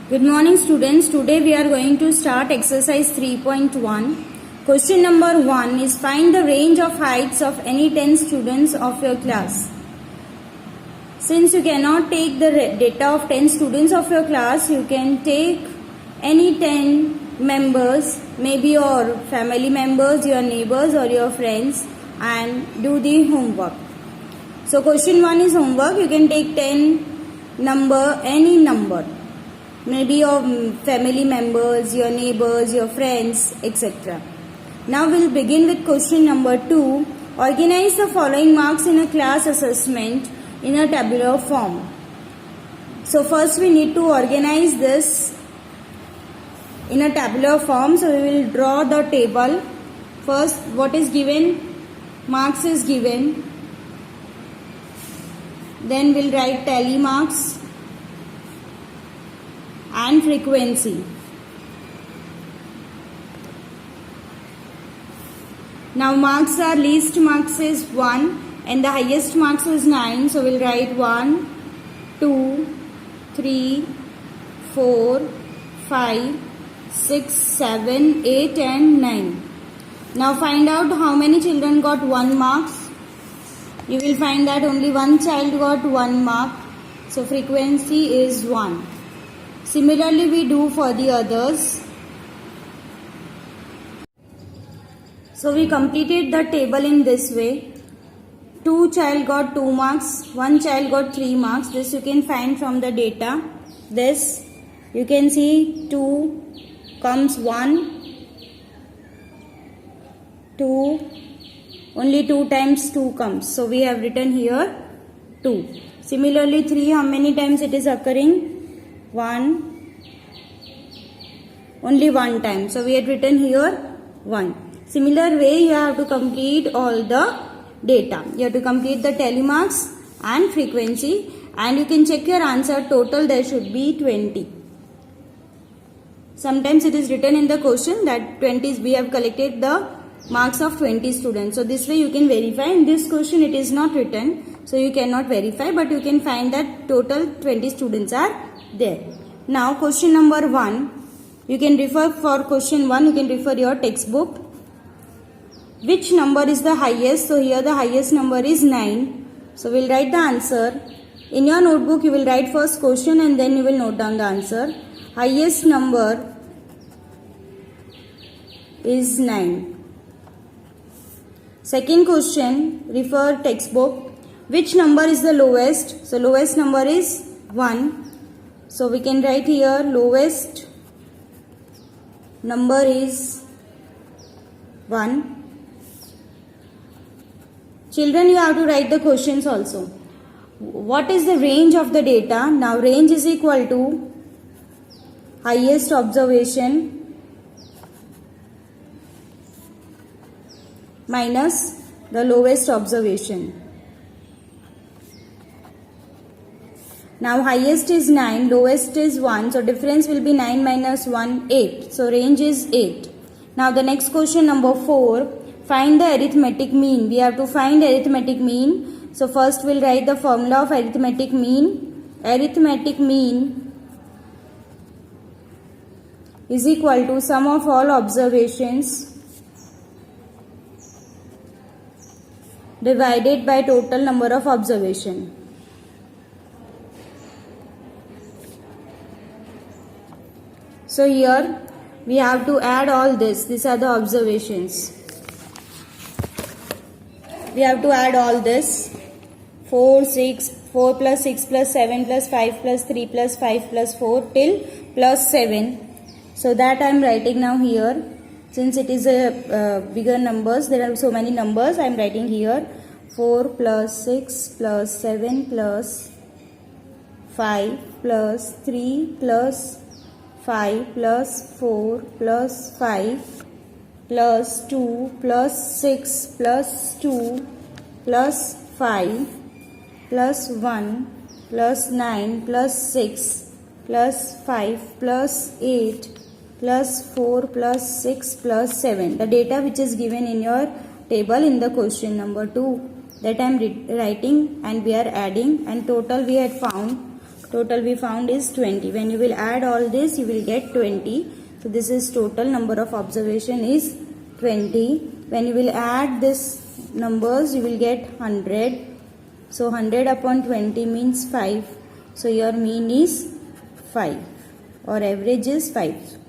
Good morning students. Today we are going to start exercise 3.1. Question number 1 is find the range of heights of any 10 students of your class. Since you cannot take the data of 10 students of your class, you can take any 10 members, maybe your family members, your neighbors or your friends, and do the homework. So question 1 is homework. You can take 10 number, any number. Maybe your family members, your neighbors, your friends, etc. Now we'll begin with question number 2. Organize the following marks in a class assessment in a tabular form. So first we need to organize this in a tabular form. So we will draw the table. First, what is given? Marks is given. Then we'll write tally marks and frequency. Now marks are, least marks is 1 and the highest marks is 9. So we'll write 1, 2, 3, 4, 5, 6, 7, 8 and 9. Now find out how many children got 1 marks. You will find that only one child got 1 mark. So frequency is 1. Similarly, we do for the others. So we completed the table in this way. 2 child got 2 marks, 1 child got 3 marks. This you can find from the data. This you can see 2 comes 1, 2, only 2 times 2 comes. So we have written here 2. Similarly 3, how many times it is occurring? 1, only 1 time. So we had written here 1. Similar way you have to complete all the data. You have to complete the tally marks and frequency, and you can check your answer. Total there should be 20. Sometimes it is written in the question that 20 we have collected the marks of 20 students. So this way you can verify. In this question it is not written, so you cannot verify, but you can find that total 20 students are there. Now question number 1, you can refer for question 1, you can refer your textbook. Which number is the highest? So here the highest number is 9. So we'll write the answer. In your notebook you will write first question and then you will note down the answer. Highest number is 9. Second question, refer textbook. Which number is the lowest? So lowest number is 1. So we can write here lowest number is 1. Children, you have to write the questions also. What is the range of the data? Now range is equal to highest observation minus the lowest observation. Now highest is 9, lowest is 1. So difference will be 9 minus 1, 8. So range is 8. Now the next question number 4. Find the arithmetic mean. We have to find arithmetic mean. So first we'll write the formula of arithmetic mean. Arithmetic mean is equal to sum of all observations divided by total number of observation. So here we have to add all this. These are the observations. We have to add all this. 4 plus 6 plus 7 plus 5 plus 3 plus 5 plus 4 till plus 7. So that I am writing now here. Since it is a bigger numbers, there are so many numbers, I am writing here. 4 plus 6 plus 7 plus 5 plus 3 plus 5 plus 4 plus 5 plus 2 plus 6 plus 2 plus 5 plus 1 plus 9 plus 6 plus 5 plus 8 plus 4 plus 6 plus 7. The data which is given in your table in the question number 2, that I am writing and we are adding, and total we had found total we found is 20. When you will add all this, you will get 20. So this is total number of observation is 20. When you will add this numbers, you will get 100. So 100 upon 20 means 5. So your mean is 5 or average is 5.